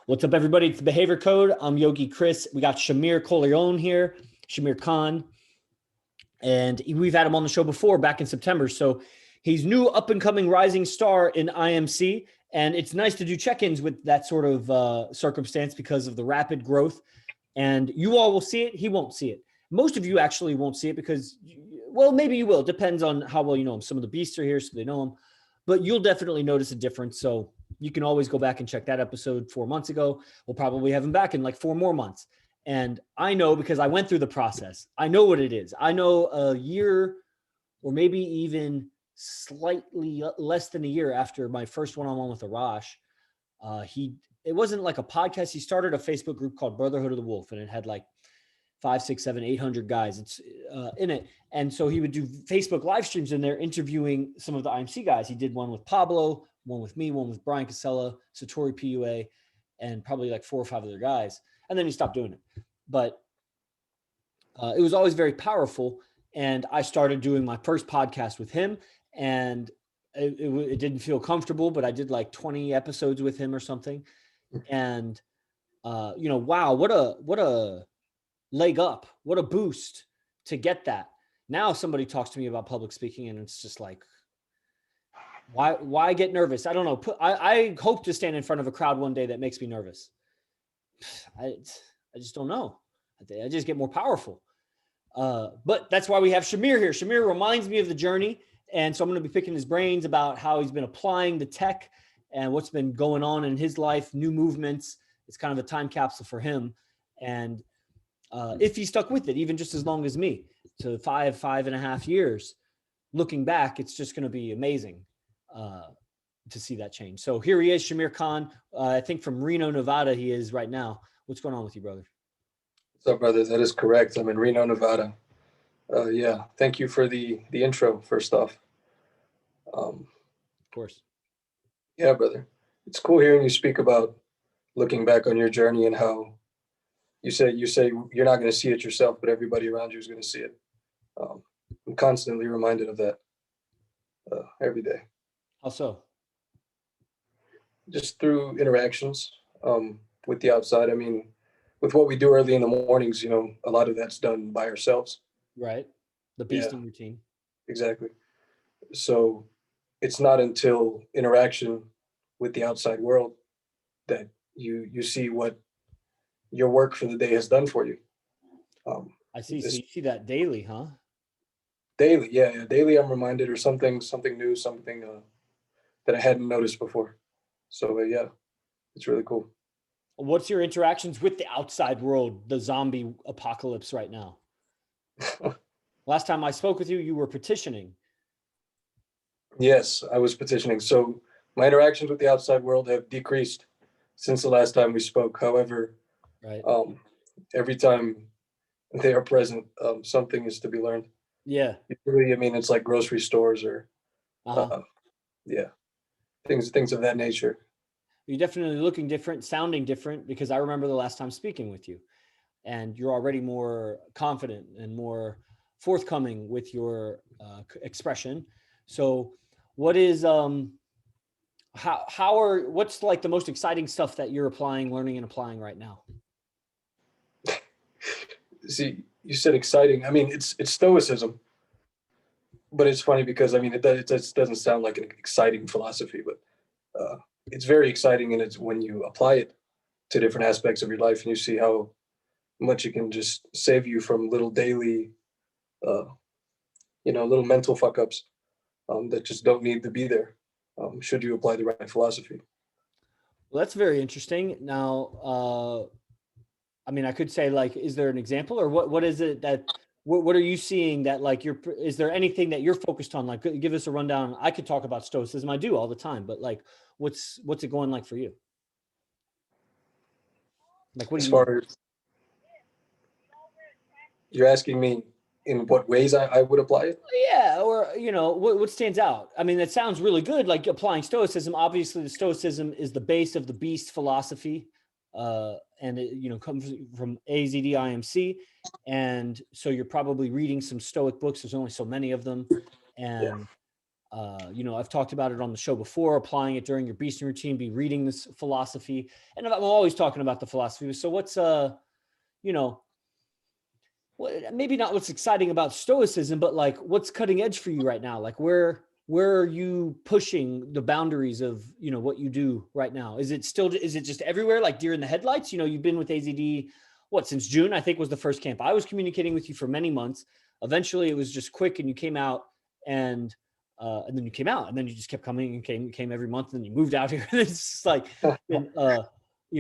What's up, everybody? It's the Behavior Code. I'm Yogi Chris. We got Shahmir Corleone here, Shahmir Khan, and we've had him on the show before back in September. So he's new up-and-coming rising star in IMC, and it's nice to do check-ins with that sort of circumstance because of the rapid growth. And you all will see it. He won't see it. Most of you actually won't see it because, well, maybe you will. It depends on how well you know him. Some of the beasts are here, so they know him. But you'll definitely notice a difference. So you can always go back and check that episode 4 months ago. We'll probably have him back in like 4 more months. And I know because I went through the process. I know what it is. I know a year or maybe even slightly less than a year after my first one-on-one with Arash, it wasn't like a podcast. He started a Facebook group called Brotherhood of the Wolf, and it had like 5, 6, 7, 800 guys. It's in it. And so he would do Facebook live streams in there interviewing some of the IMC guys. He did one with Pablo, one with me, one with Brian Casella, Satori PUA, and probably like 4 or 5 other guys. And then he stopped doing it. But it was always very powerful. And I started doing my first podcast with him, and it didn't feel comfortable, but I did like 20 episodes with him or something. And, wow, what a leg up, what a boost to get that. Now somebody talks to me about public speaking and it's just like, why get nervous? I don't know. I hope to stand in front of a crowd one day that makes me nervous. I just don't know. I just get more powerful. But that's why we have Shahmir here. Shahmir reminds me of the journey. And so I'm going to be picking his brains about how he's been applying the tech and what's been going on in his life, new movements. It's kind of a time capsule for him. And if he stuck with it, even just as long as me, to 5.5 years, looking back, it's just going to be amazing to see that change. So here he is, Shahmir Khan. I think from Reno, Nevada, he is right now. What's going on with you, brother? What's up, brother? That is correct. I'm in Reno, Nevada. Yeah, thank you for the intro, first off. Of course. Yeah, brother. It's cool hearing you speak about looking back on your journey and how you say you're not going to see it yourself, but everybody around you is going to see it. I'm constantly reminded of that every day. How so? Just through interactions with the outside. I mean, with what we do early in the mornings, a lot of that's done by ourselves. Right. The beasting routine. Exactly. So it's not until interaction with the outside world that you see what your work for the day has done for you. I see. So you see that daily, huh? Daily, yeah. Daily, I'm reminded, or something new, something that I hadn't noticed before. So yeah, it's really cool. What's your interactions with the outside world, the zombie apocalypse right now? Last time I spoke with you, you were petitioning. Yes, I was petitioning. So my interactions with the outside world have decreased since the last time we spoke. However, right. Every time they are present, something is to be learned. Yeah. Usually, I mean, it's like grocery stores or, things of that nature. You're definitely looking different, sounding different, because I remember the last time speaking with you, and you're already more confident and more forthcoming with your expression. So what is, what's like the most exciting stuff that you're learning and applying right now? See, you said exciting. I mean, it's stoicism, but it's funny because, I mean, it doesn't sound like an exciting philosophy, but it's very exciting. And it's when you apply it to different aspects of your life and you see how much it can just save you from little daily, little mental fuck ups that just don't need to be there. Should you apply the right philosophy? Well, that's very interesting. Now, I mean, I could say, like, is there an example, or what is it that, what are you seeing that, like, is there anything that you're focused on? Like, give us a rundown. I could talk about stoicism. I do all the time, but like, what's it going like for you? Like, what do you, you're asking me in what ways I would apply it? Yeah. Or, what stands out? I mean, that sounds really good. Like applying stoicism, obviously the stoicism is the base of the beast philosophy. And it, comes from AZDIMC. And so you're probably reading some Stoic books. There's only so many of them. And You know, I've talked about it on the show before, applying it during your beasting routine, be reading this philosophy. And I'm always talking about the philosophy. So what's, you know, maybe not what's exciting about stoicism, but like what's cutting edge for you right now? Like where are you pushing the boundaries of, you know, what you do right now? Is it just everywhere? Like deer in the headlights? You know, you've been with AZD, since June, I think was the first camp. I was communicating with you for many months. Eventually it was just quick and you came out and then you came out and then you just kept coming and came every month and then you moved out here. It's just like, you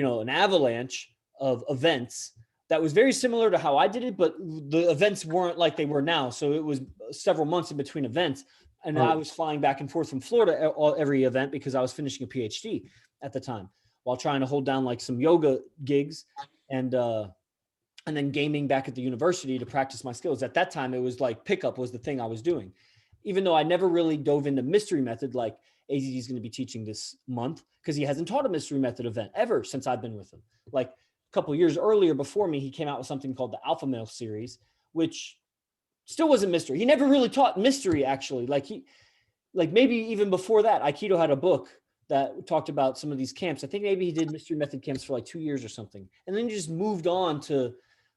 know, an avalanche of events that was very similar to how I did it, but the events weren't like they were now. So it was several months in between events. And I was flying back and forth from Florida every event because I was finishing a PhD at the time while trying to hold down like some yoga gigs and then gaming back at the university to practice my skills. At that time, it was like pickup was the thing I was doing. Even though I never really dove into mystery method, like AZD is going to be teaching this month because he hasn't taught a mystery method event ever since I've been with him. Like a couple of years earlier before me, he came out with something called the Alpha Male series, which still wasn't mystery. He never really taught mystery actually. Like maybe even before that, Aikido had a book that talked about some of these camps. I think maybe he did mystery method camps for like 2 years or something. And then he just moved on to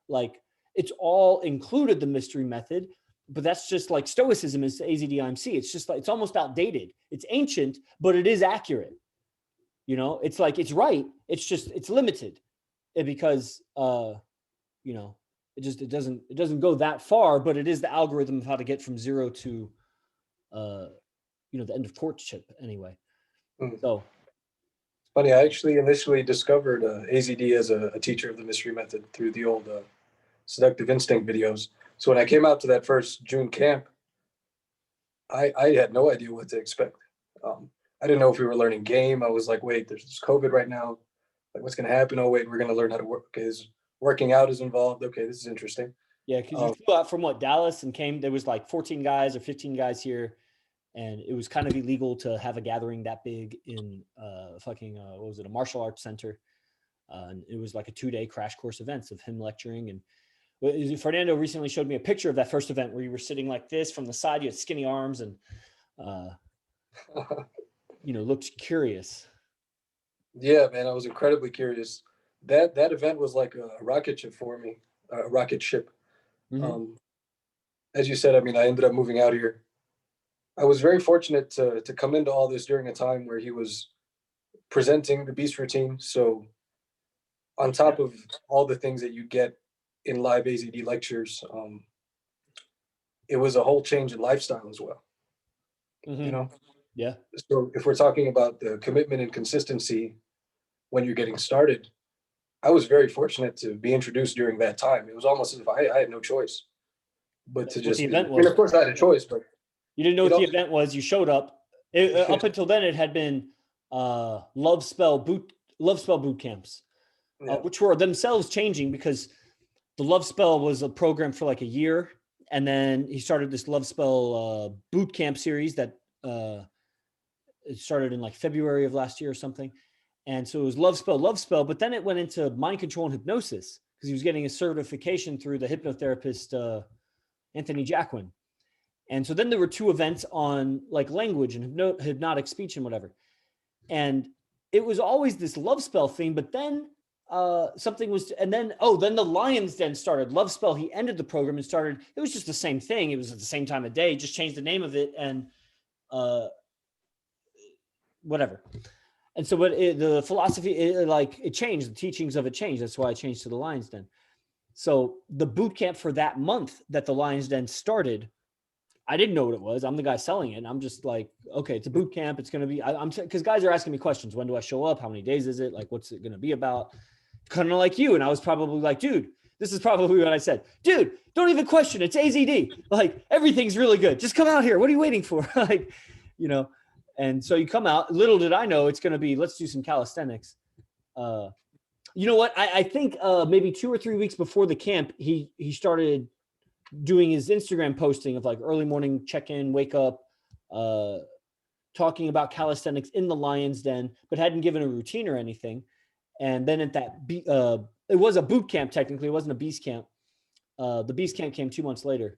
like, it's all included the mystery method, but that's just like stoicism is AZDIMC. It's just like, it's almost outdated. It's ancient, but it is accurate. You know, it's like, it's right. It's just, it's limited because, you know, it doesn't go that far, but it is the algorithm of how to get from zero to, you know, the end of courtship anyway. So funny, I actually initially discovered AZD as a teacher of the mystery method through the old Seductive Instinct videos. So when I came out to that first June camp, I had no idea what to expect. I didn't know if we were learning game. I was like, wait, there's COVID right now. Like, what's going to happen? Oh, wait, we're going to learn how to work. Okay, working out is involved. Okay, this is interesting. Yeah, because you flew out from Dallas and came. There was like 14 guys or 15 guys here, and it was kind of illegal to have a gathering that big in what was it, a martial arts center. And it was like a 2-day crash course events of him lecturing. And Fernando recently showed me a picture of that first event where you were sitting like this from the side. You had skinny arms and, you know, looked curious. Yeah, man, I was incredibly curious. That event was like a rocket ship for me, a rocket ship. Mm-hmm. As you said, I mean, I ended up moving out here. I was very fortunate to come into all this during a time where he was presenting the beast routine. So on top of all the things that you get in live AZD lectures, it was a whole change in lifestyle as well. Mm-hmm. You know? Yeah. So if we're talking about the commitment and consistency when you're getting started, I was very fortunate to be introduced during that time. It was almost as if I had no choice but to just, and of course I had a choice, but you didn't know what the event was. You showed up. Up until then, it had been love spell boot camps, which were themselves changing because the love spell was a program for like a year. And then he started this love spell boot camp series that it started in like February of last year or something. And so it was love spell, but then it went into mind control and hypnosis because he was getting a certification through the hypnotherapist, Anthony Jacquin. And so then there were 2 events on like language and hypnotic speech and whatever. And it was always this love spell theme, but then something was, and then the Lions Den started. Love spell, he ended the program and started, it was just the same thing. It was at the same time of day, just changed the name of it and whatever. And so the philosophy, it changed, the teachings of it changed. That's why I changed to the Lions Den. So the boot camp for that month that the Lions Den started, I didn't know what it was. I'm the guy selling it. And I'm just like, okay, it's a boot camp. It's going to be, because guys are asking me questions. When do I show up? How many days is it? Like, what's it going to be about? Kind of like you. And I was probably like, dude, this is probably what I said. Dude, don't even question. It's AZD. Like, everything's really good. Just come out here. What are you waiting for? Like, you know, and so you come out. Little did I know it's going to be, let's do some calisthenics. You know what? I think maybe 2 or 3 weeks before the camp, he started doing his Instagram posting of like early morning check-in, wake up, talking about calisthenics in the Lions Den, but hadn't given a routine or anything. And then at that, it was a boot camp technically. It wasn't a beast camp. The beast camp came 2 months later.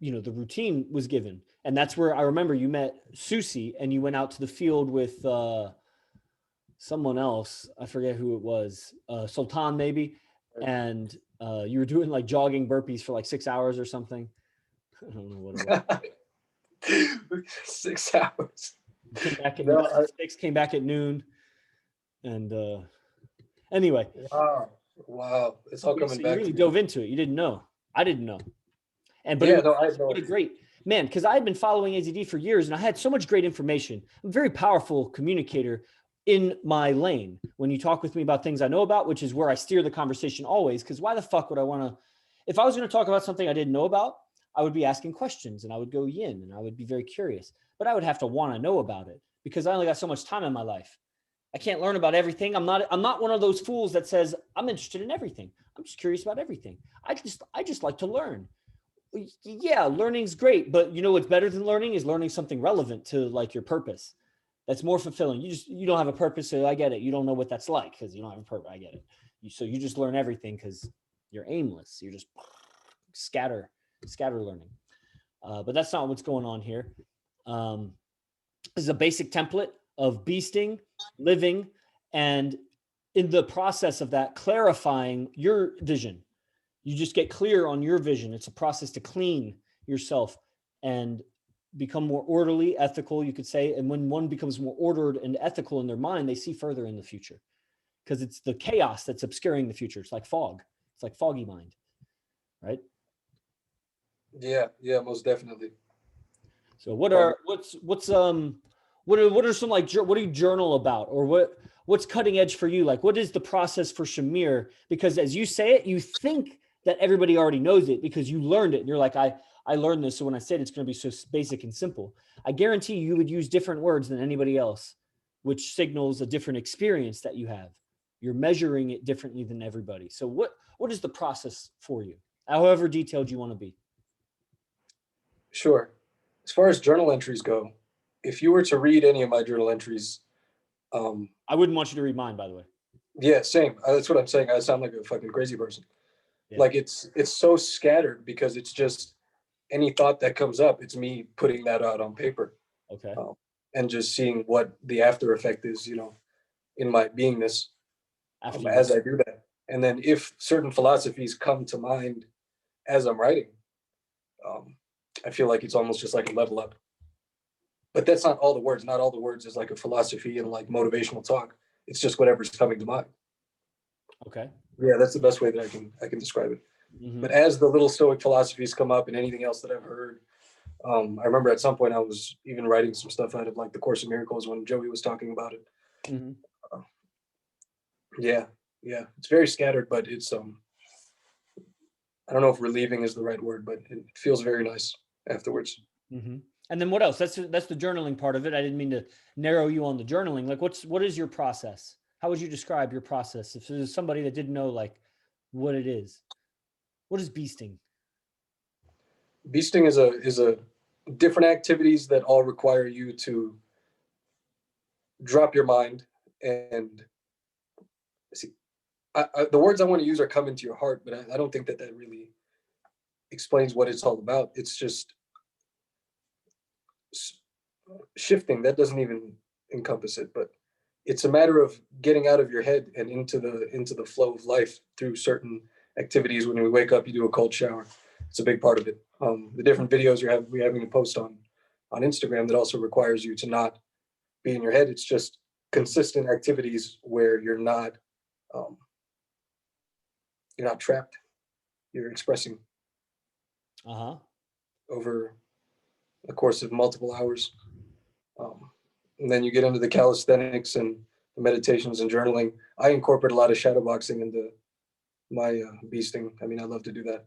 the routine was given. And that's where I remember you met Susie and you went out to the field with someone else. I forget who it was, Sultan maybe. And you were doing like jogging burpees for like 6 hours or something. I don't know what it was. 6 hours. Came back at No, 6, came back at noon. And anyway. Wow. It's all coming So back. you really dove into it. You didn't know. I didn't know. But yeah, no, I had no what a idea. great man, because I had been following AZD for years and I had so much great information. I'm a very powerful communicator in my lane. When you talk with me about things I know about, which is where I steer the conversation always, because why the fuck would I want to, if I was going to talk about something I didn't know about, I would be asking questions and I would go yin and I would be very curious, but I would have to want to know about it because I only got so much time in my life. I can't learn about everything. I'm not one of those fools that says I'm interested in everything. I'm just curious about everything. I just like to learn. Yeah, learning's great, but you know what's better than learning is learning something relevant to like your purpose. That's more fulfilling. You don't have a purpose, so I get it. You don't know what that's like because you don't have a purpose. I get it. So you just learn everything because you're aimless. You're just scatter learning. But that's not what's going on here. This is a basic template of beasting, living, and in the process of that, clarifying your vision. You just get clear on your vision. It's a process to clean yourself and become more orderly, ethical, you could say. And when one becomes more ordered and ethical in their mind, they see further in the future because it's the chaos that's obscuring the future. It's like fog. It's like foggy mind, right? Yeah, most definitely. So what are some like what do you journal about, or what's cutting edge for you? Like what is the process for Shahmir? Because as you say it, you think that everybody already knows it because you learned it and you're like, I learned this, so when I say it, it's going to be so basic and simple. I guarantee you would use different words than anybody else, which signals a different experience that you have. You're measuring it differently than everybody. So what is the process for you, however detailed you want to be? Sure. As far as journal entries go, if you were to read any of my journal entries, I wouldn't want you to read mine, by the way. yeah, same. That's what I'm saying. I sound like a fucking crazy person. Yeah. Like it's so scattered because it's just any thought that comes up. It's me putting that out on paper, Okay. and just seeing what the after effect is, in my beingness After as I do that. And then if certain philosophies come to mind as I'm writing, um, I feel like it's almost just like a level up. But that's not all the words. Not all the words is like a philosophy and like motivational talk. It's just whatever's coming to mind. Okay. Yeah, that's the best way that I can describe it. Mm-hmm. But as the little Stoic philosophies come up and anything else that I've heard, I remember at some point I was even writing some stuff out of like the Course in Miracles when Joey was talking about it. Mm-hmm. Yeah, it's very scattered, but it's I don't know if relieving is the right word, but it feels very nice afterwards. Mm-hmm. And then what else? That's the journaling part of it. I didn't mean to narrow you on the journaling. Like, what is your process? How would you describe your process if there's somebody that didn't know like what it is? What is beasting? Beasting is a different activities that all require you to drop your mind and see. The words I want to use are come into your heart, but I don't think that really explains what it's all about. It's just shifting. That doesn't even encompass it, but it's a matter of getting out of your head and into the flow of life through certain activities. When we wake up, you do a cold shower. It's a big part of it. The different videos we're having to post on Instagram that also requires you to not be in your head. It's just consistent activities where um, you're not trapped. You're expressing over the course of multiple hours. And then you get into the calisthenics and the meditations and journaling. I incorporate a lot of shadowboxing into my beasting. I mean, I love to do that.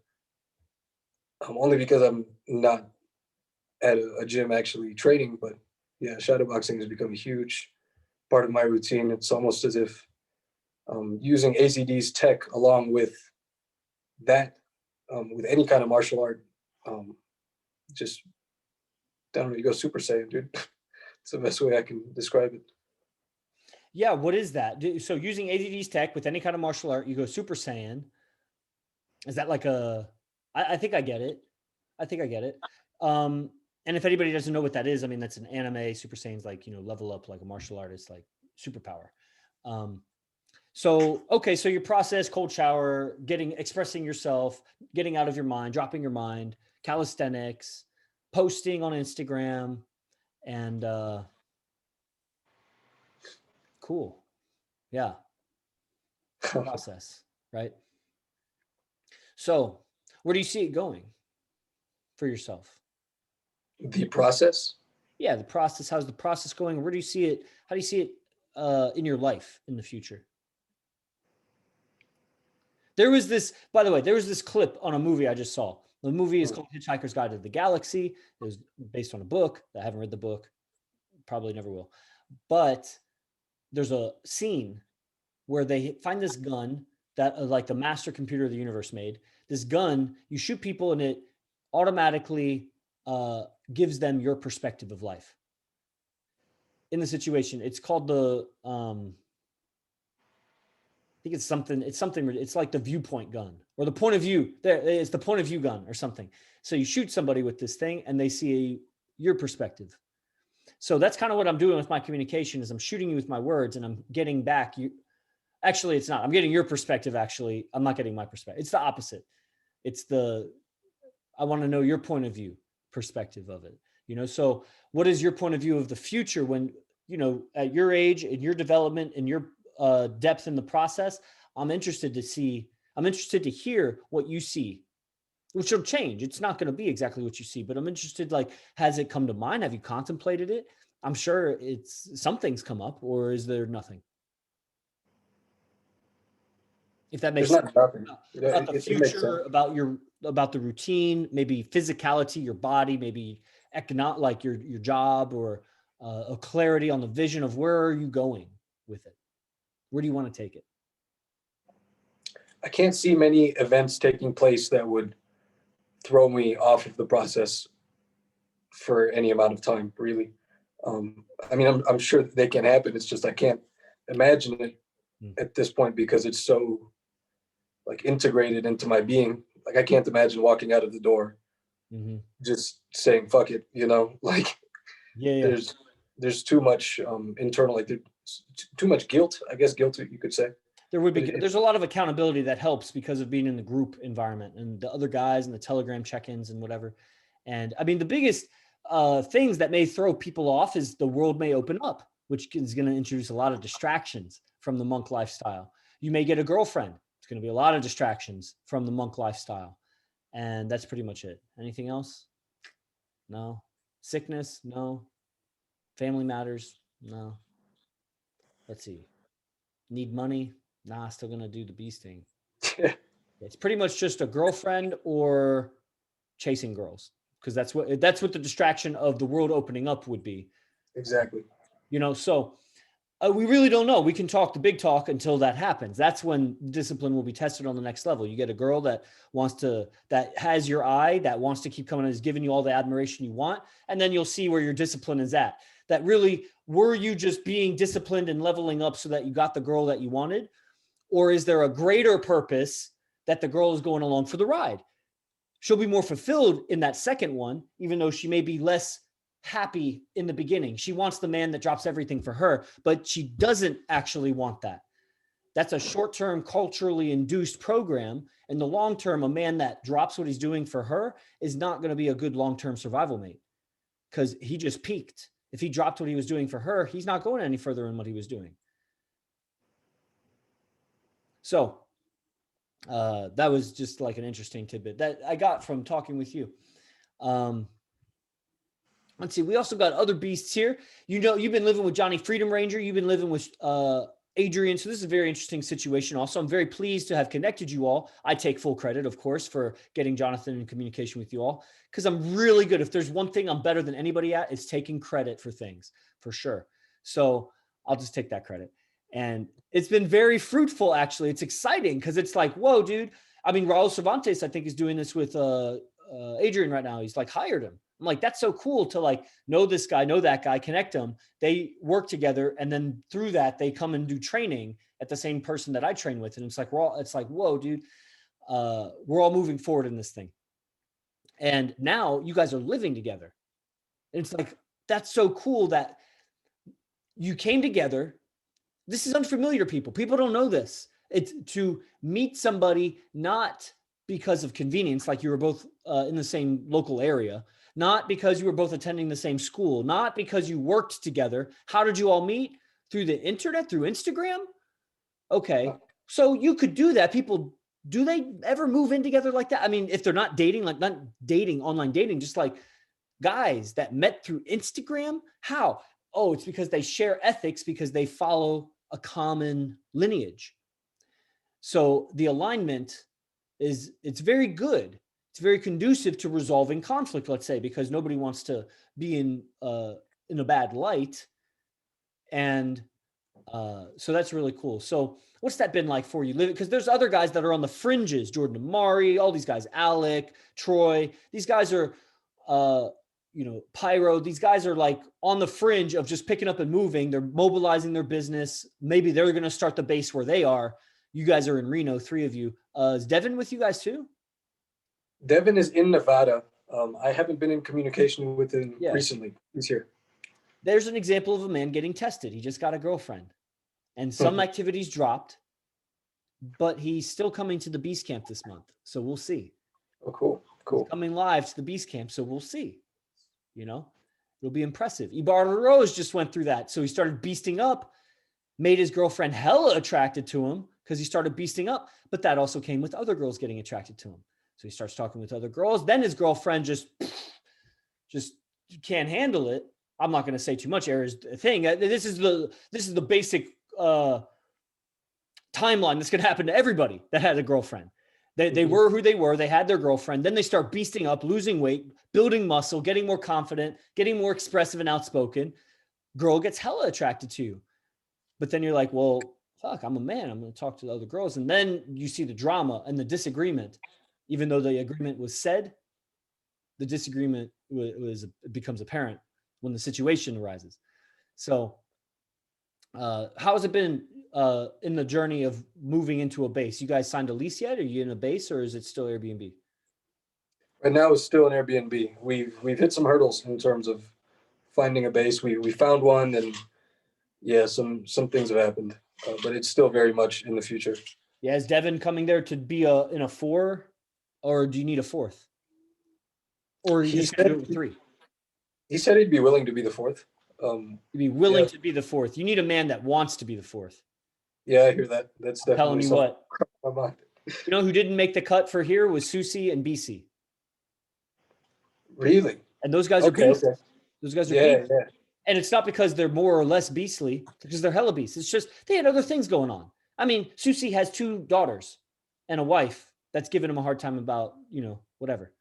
Only because I'm not at a gym actually training, but yeah, shadowboxing has become a huge part of my routine. It's almost as if using AZD's tech along with that, with any kind of martial art, just, I don't know, you go Super Saiyan, dude. It's the best way I can describe it. Yeah, what is that? So using AZD's tech with any kind of martial art, you go Super Saiyan. Is that like I think I get it. I think I get it. And if anybody doesn't know what that is, I mean, that's an anime Super Saiyan's like, you know, level up like a martial artist, like superpower. So, okay. So your process, cold shower, expressing yourself, getting out of your mind, dropping your mind, calisthenics, posting on Instagram, and cool. Yeah. Process, right? So where do you see it going for yourself? The process. Yeah, the process. How's the process going? Where do you see it? How do you see it in your life in the future? There was this, by the way, there was this clip on a movie I just saw. The movie is called Hitchhiker's Guide to the Galaxy. It was based on a book. I haven't read the book, probably never will. But there's a scene where they find this gun that like the master computer of the universe made. This gun, you shoot people and it automatically gives them your perspective of life in the situation. It's called the I think it's something, it's like the viewpoint gun or the point of view. There, it's the point of view gun or something. So you shoot somebody with this thing and they see your perspective. So that's kind of what I'm doing with my communication is I'm shooting you with my words and I'm getting back you. Actually, it's not. I'm getting your perspective. Actually, I'm not getting my perspective. It's the opposite. It's I want to know your point of view perspective of it. You know, so what is your point of view of the future when, you know, at your age, in your development, in your depth in the process? I'm interested to hear what you see, which will change. It's not going to be exactly what you see, but I'm interested, like, has it come to mind? Have you contemplated it? I'm sure something's come up, or is there nothing? If that makes There's sense. not nothing. About the It makes sense. future, about the routine, maybe physicality, your body, maybe like your job, or a clarity on the vision of where are you going with it? Where do you want to take it? I can't see many events taking place that would throw me off of the process for any amount of time, really. I mean, I'm sure they can happen. It's just I can't imagine it at this point because it's so like integrated into my being. Like I can't imagine walking out of the door just saying fuck it, you know, like Yeah. there's too much internal, like too much guilt, I guess guilt you could say. There would be, there's a lot of accountability that helps because of being in the group environment and the other guys and the Telegram check-ins and whatever. And I mean, the biggest things that may throw people off is the world may open up, which is going to introduce a lot of distractions from the monk lifestyle. You may get a girlfriend. It's going to be a lot of distractions from the monk lifestyle. And that's pretty much it. Anything else? No. Sickness? No. Family matters? No. Let's see. Need money? Nah, still gonna do the bee sting. It's pretty much just a girlfriend or chasing girls, because that's what the distraction of the world opening up would be. Exactly. You know, so we really don't know. We can talk the big talk until that happens. That's when discipline will be tested on the next level. You get a girl that has your eye, that wants to keep coming and is giving you all the admiration you want, and then you'll see where your discipline is at. That really, were you just being disciplined and leveling up so that you got the girl that you wanted? Or is there a greater purpose that the girl is going along for the ride? She'll be more fulfilled in that second one, even though she may be less happy in the beginning. She wants the man that drops everything for her, but she doesn't actually want that. That's a short-term culturally induced program. In the long term, a man that drops what he's doing for her is not going to be a good long-term survival mate because he just peaked. If he dropped what he was doing for her, he's not going any further in what he was doing. So that was just like an interesting tidbit that I got from talking with you. Let's see. We also got other beasts here. You know, you've been living with Johnny Freedom Ranger. You've been living with Adrian. So this is a very interesting situation. Also, I'm very pleased to have connected you all. I take full credit, of course, for getting Jonathan in communication with you all, because I'm really good. If there's one thing I'm better than anybody at, it's taking credit for things, for sure. So I'll just take that credit. And it's been very fruitful, actually. It's exciting because it's like, whoa, dude. I mean, Raul Cervantes, I think, is doing this with Adrian right now. He's like hired him. I'm like, that's so cool to like know this guy, know that guy, connect them. They work together. And then through that, they come and do training at the same person that I train with. And it's like, whoa, dude, we're all moving forward in this thing. And now you guys are living together. And it's like, that's so cool that you came together. This is unfamiliar to people. People don't know this. It's to meet somebody not because of convenience, like you were both in the same local area, not because you were both attending the same school, not because you worked together. How did you all meet? Through the internet, through Instagram? Okay. So you could do that. People, do they ever move in together like that? I mean, if they're not dating, like not dating, online dating, just like guys that met through Instagram? How? Oh, it's because they share ethics because they follow a common lineage. So the alignment it's very good. It's very conducive to resolving conflict, let's say, because nobody wants to be in a bad light. And so that's really cool. So what's that been like for you? Because there's other guys that are on the fringes, Jordan Amari, all these guys, Alec, Troy. These guys are, Pyro. These guys are like on the fringe of just picking up and moving. They're mobilizing their business. Maybe they're going to start the base where they are. You guys are in Reno, 3 of you. Is Devin with you guys too? Devin is in Nevada. I haven't been in communication with him recently. He's here. There's an example of a man getting tested. He just got a girlfriend and some activities dropped, but he's still coming to the Beast Camp this month. So we'll see. Oh, cool. Cool. He's coming live to the Beast Camp. So we'll see. It'll be impressive. Ibarra Rose just went through that. So he started beasting up, made his girlfriend hella attracted to him because he started beasting up. But that also came with other girls getting attracted to him. So he starts talking with other girls. Then his girlfriend just can't handle it. I'm not going to say too much. Error's thing. This is the basic timeline that's going to happen to everybody that had a girlfriend. They were who they were. They had their girlfriend. Then they start beasting up, losing weight, building muscle, getting more confident, getting more expressive and outspoken. Girl gets hella attracted to you. But then you're like, well, fuck, I'm a man. I'm going to talk to the other girls. And then you see the drama and the disagreement. Even though the agreement was said, the disagreement becomes apparent when the situation arises. So how has it been in the journey of moving into a base? You guys signed a lease yet? Are you in a base or is it still Airbnb? Right now it's still an Airbnb. We've hit some hurdles in terms of finding a base. We found one, and some things have happened, but it's still very much in the future. Yeah, is Devin coming there to be in a 4, or do you need a 4th? Or are you just going to do it with 3? He said he'd be willing to be the 4th. You'd be willing to be the 4th. You need a man that wants to be the 4th. Yeah, I hear that. That's definitely telling you what. My mind. You know who didn't make the cut for here was Susie and BC. Really? And those guys are beasts. Okay. Those guys are beasts. Yeah. And it's not because they're more or less beastly, because they're hella beasts. It's just they had other things going on. I mean, Susie has 2 daughters and a wife that's giving him a hard time about, whatever.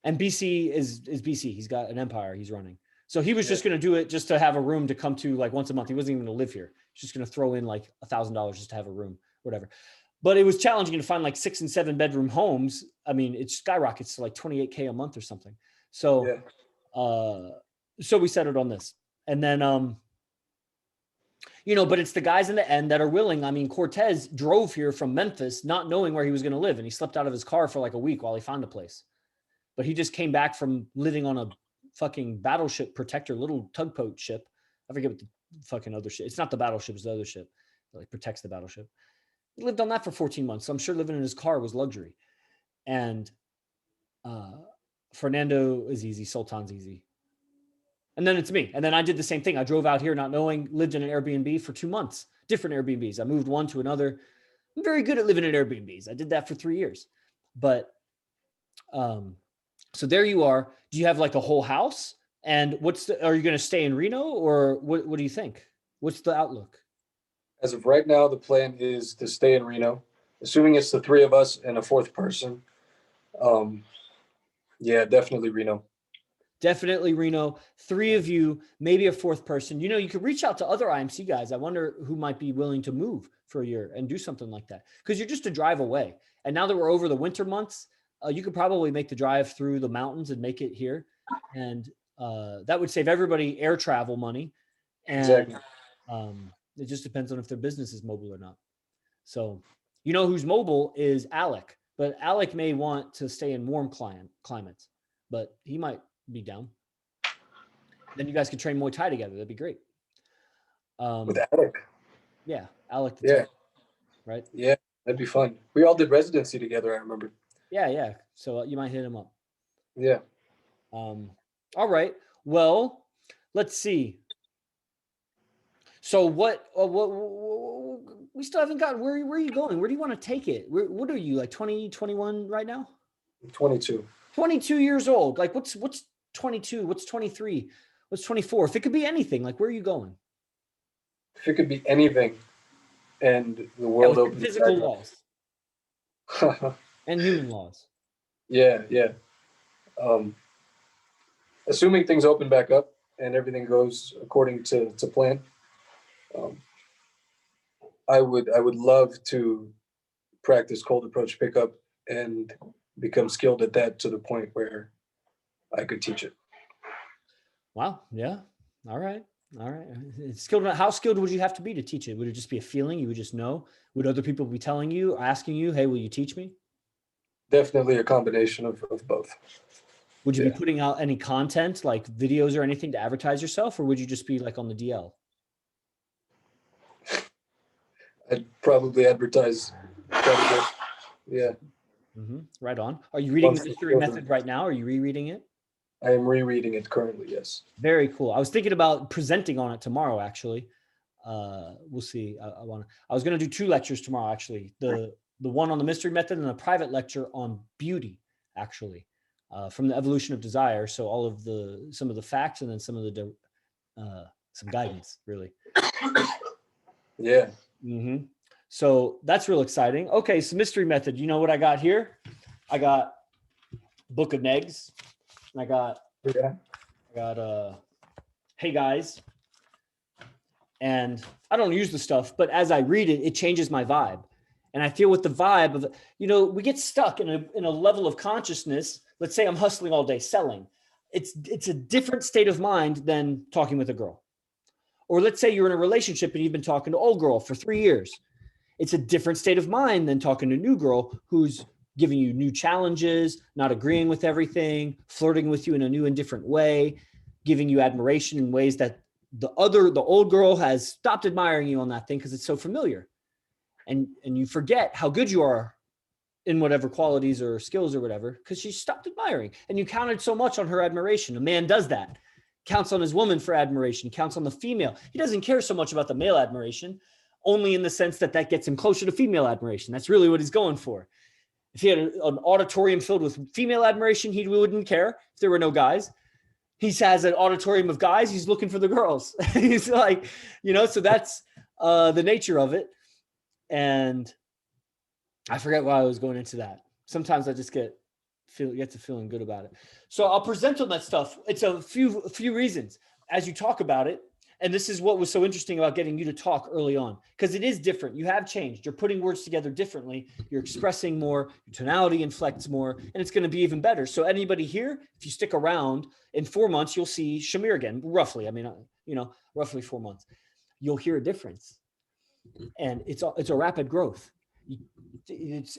And BC is BC. He's got an empire he's running. So he was just going to do it just to have a room to come to like once a month. He wasn't even going to live here. He's just going to throw in like $1,000 just to have a room, whatever. But it was challenging to find like 6 and 7 bedroom homes. I mean, it skyrockets to like $28K a month or something. So, so we settled on this. And then, but it's the guys in the end that are willing. I mean, Cortez drove here from Memphis, not knowing where he was going to live. And he slept out of his car for like a week while he found a place. But he just came back from living on a fucking battleship protector, little tugboat ship. I forget what the fucking other ship. It's not the battleship, it's the other ship that like protects the battleship. He lived on that for 14 months. So I'm sure living in his car was luxury. And Fernando is easy. Sultan's easy. And then it's me. And then I did the same thing. I drove out here not knowing, lived in an Airbnb for 2 months, different Airbnbs. I moved one to another. I'm very good at living in Airbnbs. I did that for 3 years. But so there you are. Do you have like a whole house? And are you going to stay in Reno or what do you think? What's the outlook? As of right now, the plan is to stay in Reno, assuming it's the 3 of us and a 4th person. Yeah, definitely Reno. Definitely Reno. 3 of you, maybe a 4th person. You could reach out to other IMC guys. I wonder who might be willing to move for a year and do something like that. Because you're just a drive away. And now that we're over the winter months, you could probably make the drive through the mountains and make it here. And that would save everybody air travel money. And exactly. It just depends on if their business is mobile or not. So, who's mobile is Alec. but Alec may want to stay in warm climates, but he might be down. Then you guys could train Muay Thai together. That'd be great. With Alec. Yeah, Alec. Yeah. Right. Yeah, that'd be fun. We all did residency together, I remember. Yeah. So you might hit him up. Yeah. All right. Well, let's see. So what we still haven't got, where are you going? Where do you want to take it? What are you, like 20, 21 right now? 22. 22 years old. Like what's 22? What's 23? What's 24? If it could be anything, like where are you going? If it could be anything and the world opens physical laws and human laws. Yeah. Assuming things open back up and everything goes according to plan, I would love to practice cold approach pickup and become skilled at that to the point where I could teach it. Wow. Yeah. All right. Skilled. How skilled would you have to be to teach it? Would it just be a feeling? You would just know? Would other people be telling you, asking you, hey, will you teach me? Definitely a combination of both. Would you be putting out any content, like videos or anything to advertise yourself, or would you just be like on the DL? I'd probably advertise quite a bit. Yeah. Mm-hmm. Right on. Are you reading the Mystery Method right now? Are you rereading it? I am rereading it currently, yes. Very cool. I was thinking about presenting on it tomorrow, actually. We'll see. I was going to do 2 lectures tomorrow, actually. The one on the Mystery Method and a private lecture on beauty, actually, from the evolution of desire. So all of some of the facts and then some of the some guidance, really. Yeah. Mm-hmm. So that's real exciting. Okay, so Mystery Method. You know what I got here? I got Book of Negs. And I got Hey Guys. And I don't use the stuff, but as I read it, it changes my vibe. And I feel with the vibe of, we get stuck in a level of consciousness. Let's say I'm hustling all day selling. It's a different state of mind than talking with a girl. Or let's say you're in a relationship and you've been talking to old girl for 3 years. It's a different state of mind than talking to a new girl who's giving you new challenges, not agreeing with everything, flirting with you in a new and different way, giving you admiration in ways that the old girl has stopped admiring you on that thing because it's so familiar. And you forget how good you are in whatever qualities or skills or whatever, because she stopped admiring. And you counted so much on her admiration. A man does that. Counts on his woman for admiration, counts on the female. He doesn't care so much about the male admiration, only in the sense that gets him closer to female admiration. That's really what he's going for. If he had an auditorium filled with female admiration, he wouldn't care if there were no guys. He has an auditorium of guys. He's looking for the girls. He's like, so that's the nature of it. And I forget why I was going into that. Sometimes I just get to feeling good about it. So I'll present on that stuff. It's a few reasons as you talk about it. And this is what was so interesting about getting you to talk early on, because it is different. You have changed. You're putting words together differently. You're expressing more. Your tonality inflects more, and it's going to be even better. So anybody here, if you stick around, in 4 months, you'll see Shahmir again, roughly. I mean, roughly 4 months. You'll hear a difference, and it's a rapid growth. It's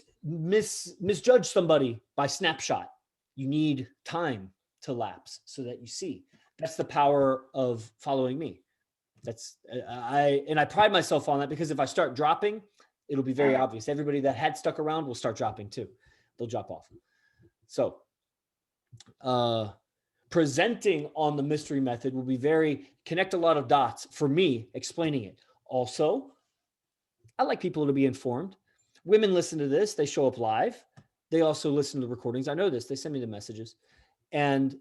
misjudge somebody by snapshot. You need time to lapse so that you see. That's the power of following me. I pride myself on that, because if I start dropping, it'll be very obvious. Everybody that had stuck around will start dropping too. They'll drop off. So presenting on the Mystery Method will be connect a lot of dots for me explaining it. Also, I like people to be informed. Women listen to this. They show up live. They also listen to the recordings. I know this. They send me the messages. And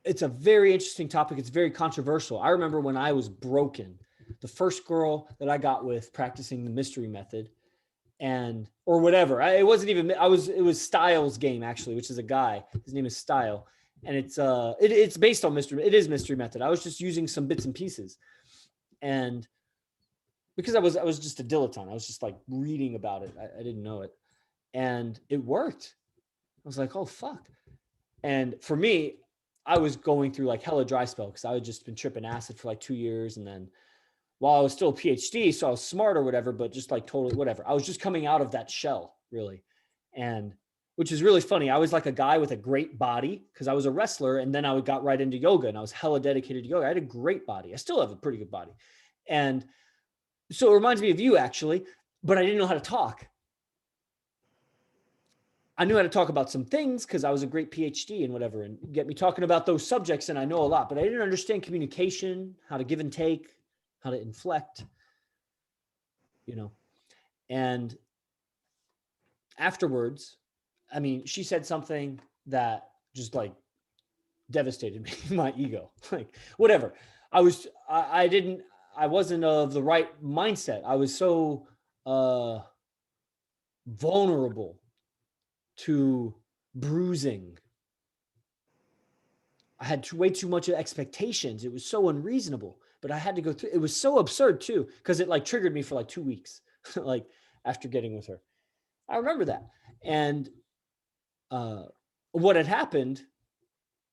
it's a very interesting topic. It's very controversial. I remember when I was broken, the first girl that I got with practicing the Mystery Method, or whatever. It was Styles' game, actually, which is a guy. His name is Style. And it's based on it is Mystery Method. I was just using some bits and pieces. And because I was just a dilettante, I was just like reading about it. I didn't know it. And it worked. I was like, oh, fuck. And for me, I was going through like hella dry spell, because I had just been tripping acid for like 2 years. And then while I was still a PhD, so I was smart or whatever, but just like totally whatever. I was just coming out of that shell. really. And which is really funny. I was like a guy with a great body because I was a wrestler, and then I got right into yoga, and I was hella dedicated to yoga. I had a great body. I still have a pretty good body. And so it reminds me of you, actually, but I didn't know how to talk. I knew how to talk about some things because I was a great PhD and whatever, and get me talking about those subjects, and I know a lot, but I didn't understand communication, how to give and take, how to inflect, you know. And afterwards, I mean, she said something that just like devastated me, my ego, like whatever. I wasn't of the right mindset. I was so vulnerable to bruising. I had way too much expectations. It was so unreasonable, but I had to go through. It was so absurd too, because it like triggered me for like 2 weeks, like after getting with her. I remember that. And what had happened,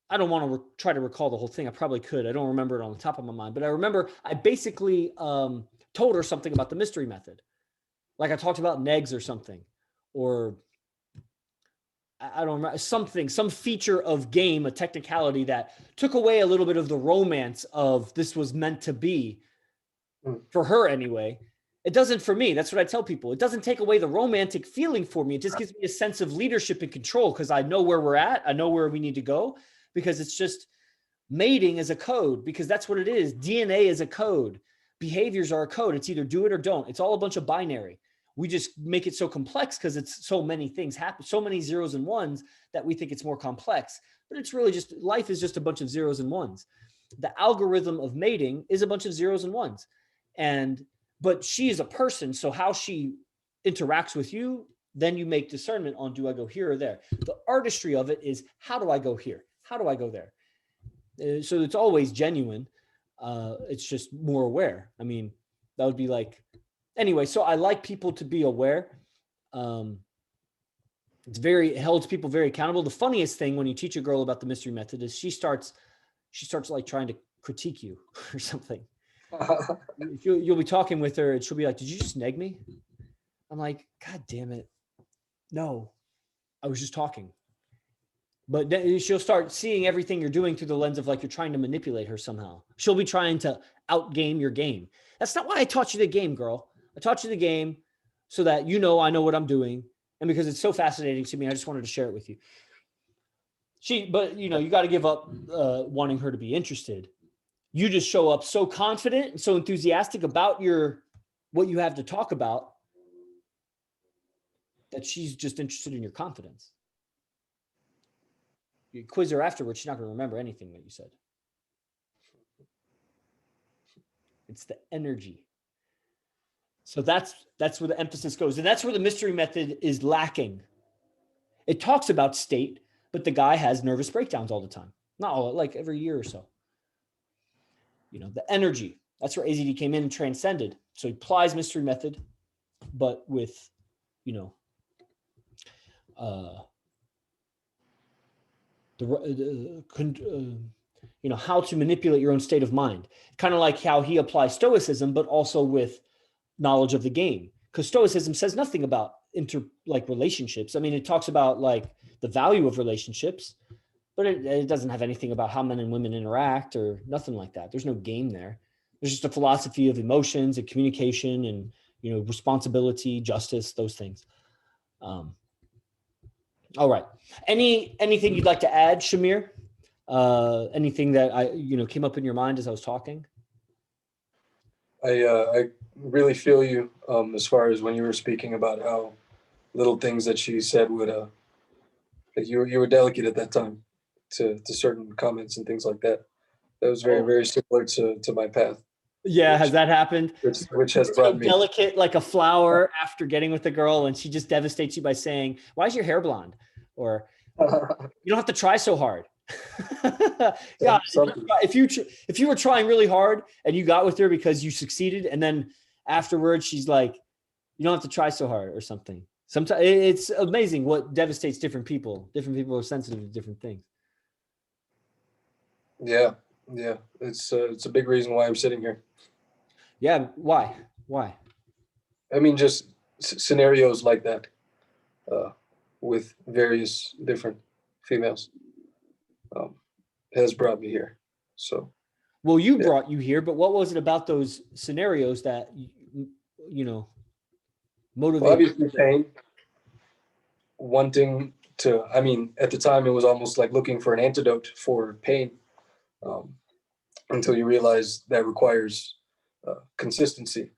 I don't want to try to recall the whole thing. I probably could. I don't remember it on the top of my mind, but I remember I basically told her something about the mystery method. Like I talked about negs or something, or I don't remember, some feature of game, a technicality that took away a little bit of the romance of this was meant to be for her anyway. It doesn't for me. That's what I tell people. It doesn't take away the romantic feeling for me. It just gives me a sense of leadership and control because I know where we're at. I know where we need to go because it's just mating is a code because that's what it is. DNA is a code. Behaviors are a code. It's either do it or don't. It's all a bunch of binary. We just make it so complex because it's so many things happen, so many zeros and ones that we think it's more complex. But it's really just life is just a bunch of zeros and ones. The algorithm of mating is a bunch of zeros and ones. But she is a person, so how she interacts with you, then you make discernment on do I go here or there. The artistry of it is how do I go here? How do I go there? So it's always genuine. It's just more aware. I mean, that would be like, anyway, so I like people to be aware. It holds people very accountable. The funniest thing when you teach a girl about the mystery method is she starts like trying to critique you or something. You'll be talking with her and she'll be like, did you just neg me? I'm like, God damn it. No, I was just talking. But then she'll start seeing everything you're doing through the lens of like you're trying to manipulate her somehow. She'll be trying to outgame your game. That's not why I taught you the game, girl. I taught you the game so that you know I know what I'm doing. And because it's so fascinating to me, I just wanted to share it with you. But you know, you got to give up wanting her to be interested. You just show up so confident and so enthusiastic about what you have to talk about that she's just interested in your confidence. You quiz her afterwards, she's not going to remember anything that you said. It's the energy. So that's where the emphasis goes. And that's where the mystery method is lacking. It talks about state, but the guy has nervous breakdowns all the time. Not all, like every year or so. You know, the energy, that's where AZD came in and transcended. So he applies mystery method, but with, you know, how to manipulate your own state of mind. Kind of like how he applies stoicism, but also with knowledge of the game. Because stoicism says nothing about relationships. I mean, it talks about like the value of relationships, but it doesn't have anything about how men and women interact or nothing like that. There's no game there. There's just a philosophy of emotions and communication and, you know, responsibility, justice, those things. All right. Anything you'd like to add, Shahmir? Anything that came up in your mind as I was talking? I really feel you as far as when you were speaking about how little things that she said would like you were delicate at that time to certain comments and things like that. That was very, very similar to my path. Yeah, has that happened? Which has brought me delicate like a flower after getting with a girl, and she just devastates you by saying, "Why is your hair blonde?" Or you don't have to try so hard. Yeah, if you were trying really hard and you got with her because you succeeded, and then afterwards she's like, "You don't have to try so hard" or something. Sometimes it's amazing what devastates different people. Different people are sensitive to different things. Yeah, it's a big reason why I'm sitting here. Yeah, why? I mean, just scenarios like that. with various different females has brought me here. So, well, you brought you here, but what was it about those scenarios that, you know, motivated? Well, obviously pain, wanting to, I mean, at the time it was almost like looking for an antidote for pain, um, until you realize that requires consistency.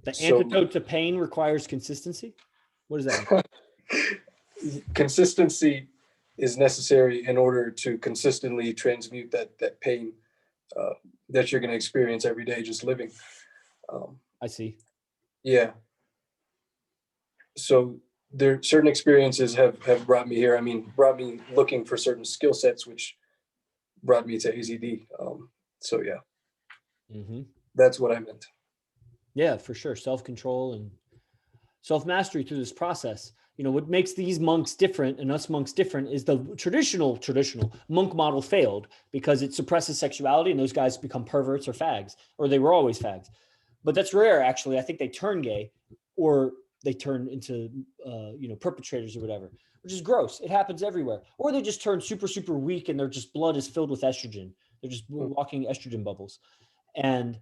The So antidote to pain requires consistency. What does that mean? consistency is necessary in order to consistently transmute that pain that you're going to experience every day just living. I see. Yeah. So there certain experiences have brought me here. I mean, brought me looking for certain skill sets, which brought me to AZD. So yeah, Mm-hmm. that's what I meant. Yeah, for sure. Self-control and self-mastery through this process. You know, what makes these monks different and us monks different is the traditional monk model failed because it suppresses sexuality and those guys become perverts or fags, or they were always fags. But that's rare, actually. I think they turn gay or they turn into, perpetrators or whatever, which is gross. It happens everywhere. Or they just turn super, super weak and their just blood is filled with estrogen. They're just walking estrogen bubbles. And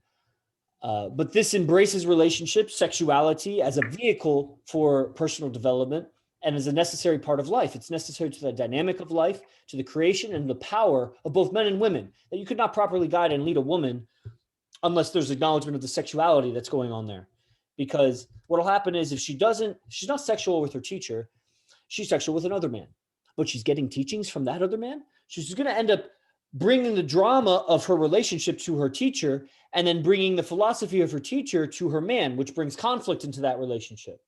but this embraces relationships, sexuality as a vehicle for personal development and as a necessary part of life. It's necessary to the dynamic of life, to the creation and the power of both men and women, that you could not properly guide and lead a woman unless there's acknowledgement of the sexuality that's going on there. Because what'll happen is if she's not sexual with her teacher, she's sexual with another man, but she's getting teachings from that other man. She's going to end up bringing the drama of her relationship to her teacher and then bringing the philosophy of her teacher to her man, which brings conflict into that relationship.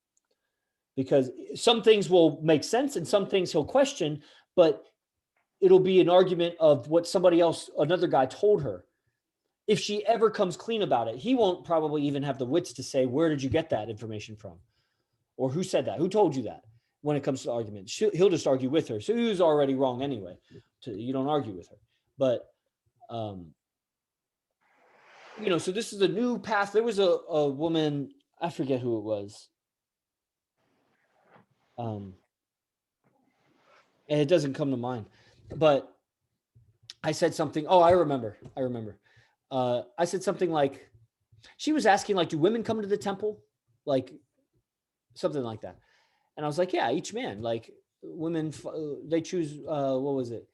Because some things will make sense and some things he'll question, but it'll be an argument of what somebody else, another guy told her. If she ever comes clean about it, he won't probably even have the wits to say, where did you get that information from? Or who said that? Who told you that? When it comes to the argument, he'll just argue with her. So he was already wrong anyway. You don't argue with her. But, so this is a new path. There was a woman, I forget who it was. And it doesn't come to mind. But I said something. Oh, I remember. I said something like, she was asking, like, do women come to the temple? Like, something like that. And I was like, yeah, each man, like women, they choose, what was it?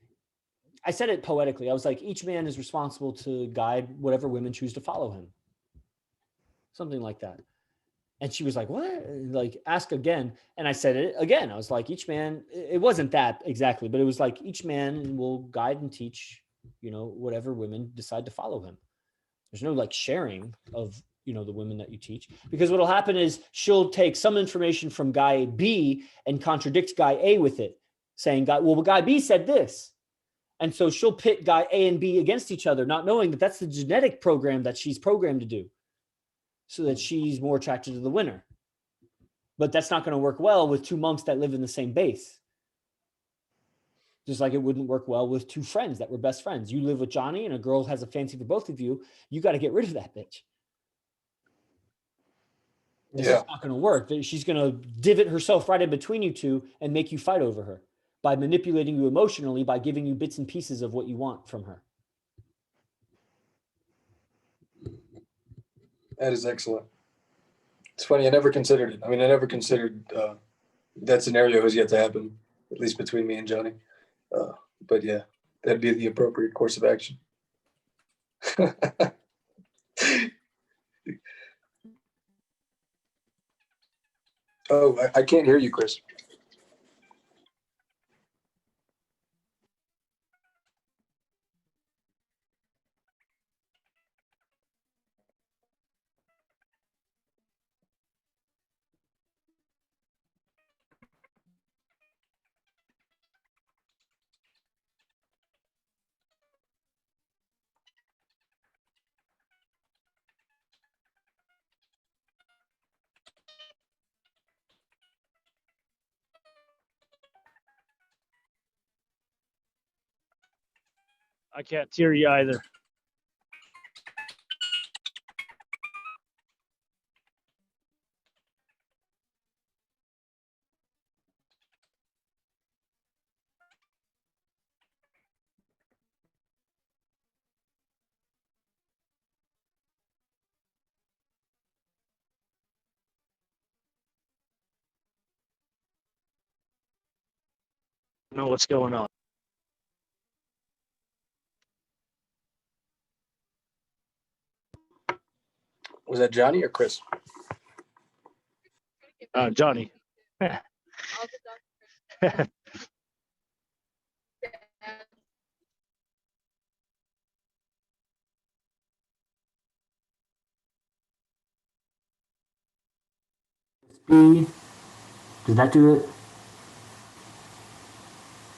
I said it poetically. I was like, each man is responsible to guide whatever women choose to follow him. Something like that. And she was like, what? Like, ask again. And I said it again. I was like, each man, it wasn't that exactly, but it was like each man will guide and teach, whatever women decide to follow him. There's no like sharing of, the women that you teach, because what'll happen is she'll take some information from guy B and contradict guy A with it, saying, guy B said this. And so she'll pit guy A and B against each other, not knowing that that's the genetic program that she's programmed to do so that she's more attracted to the winner. But that's not going to work well with two monks that live in the same base. Just like it wouldn't work well with two friends that were best friends. You live with Johnny and a girl has a fancy for both of you. You got to get rid of that bitch. It's just not going to work. She's going to divot herself right in between you two and make you fight over her by manipulating you emotionally, by giving you bits and pieces of what you want from her. That is excellent. It's funny. I never considered it. I mean, I never considered that scenario has yet to happen, at least between me and Johnny. But yeah, that'd be the appropriate course of action. Oh, I can't hear you, Chris. I can't hear you either. know what's going on. Was that Johnny or Chris? Johnny. B. Did that do it?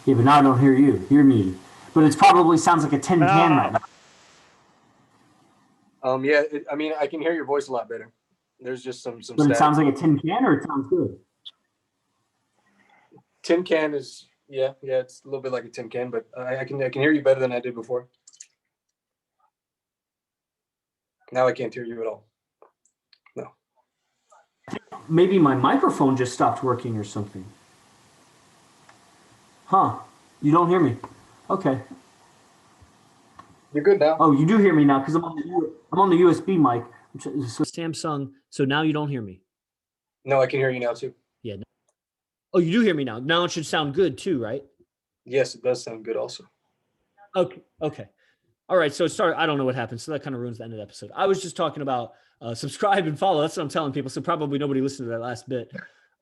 Yeah, but now I don't hear you. You're muted. But it probably sounds like a tin can right now. Yeah, I mean, I can hear your voice a lot better. There's just some But static. it sounds like a tin can, or it sounds good? Tin can is, yeah, it's a little bit like a tin can, but I can hear you better than I did before. Now I can't hear you at all. No. Maybe my microphone just stopped working or something. Huh? You don't hear me? Okay. You're good now. Oh, you do hear me now because I'm on the USB mic. Samsung. So now you don't hear me. No, I can hear you now too. Yeah. Oh, you do hear me now. Now it should sound good too, right? Yes, it does sound good also. Okay. Okay. All right. So it started. I don't know what happened. So that kind of ruins the end of the episode. I was just talking about subscribe and follow. That's what I'm telling people. So probably nobody listened to that last bit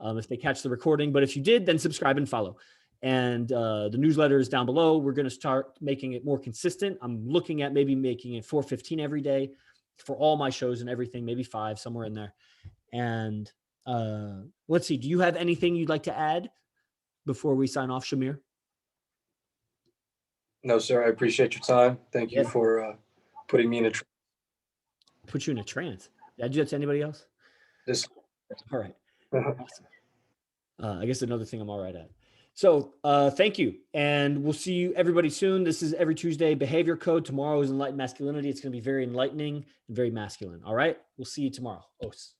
if they catch the recording. But if you did, then subscribe and follow. And the newsletter is down below. We're going to start making it more consistent. I'm looking at maybe making it 4:15 every day for all my shows and everything, maybe 5, somewhere in there. And let's see. Do you have anything you'd like to add before we sign off, Shahmir? No, sir. I appreciate your time. Thank you for putting me in a. Put you in a trance. Did I do that to anybody else? This. All right. Awesome. I guess another thing I'm all right at. So thank you. And we'll see you everybody soon. This is every Tuesday behavior code. Tomorrow is enlightened masculinity. It's going to be very enlightening and very masculine. All right. We'll see you tomorrow. Os.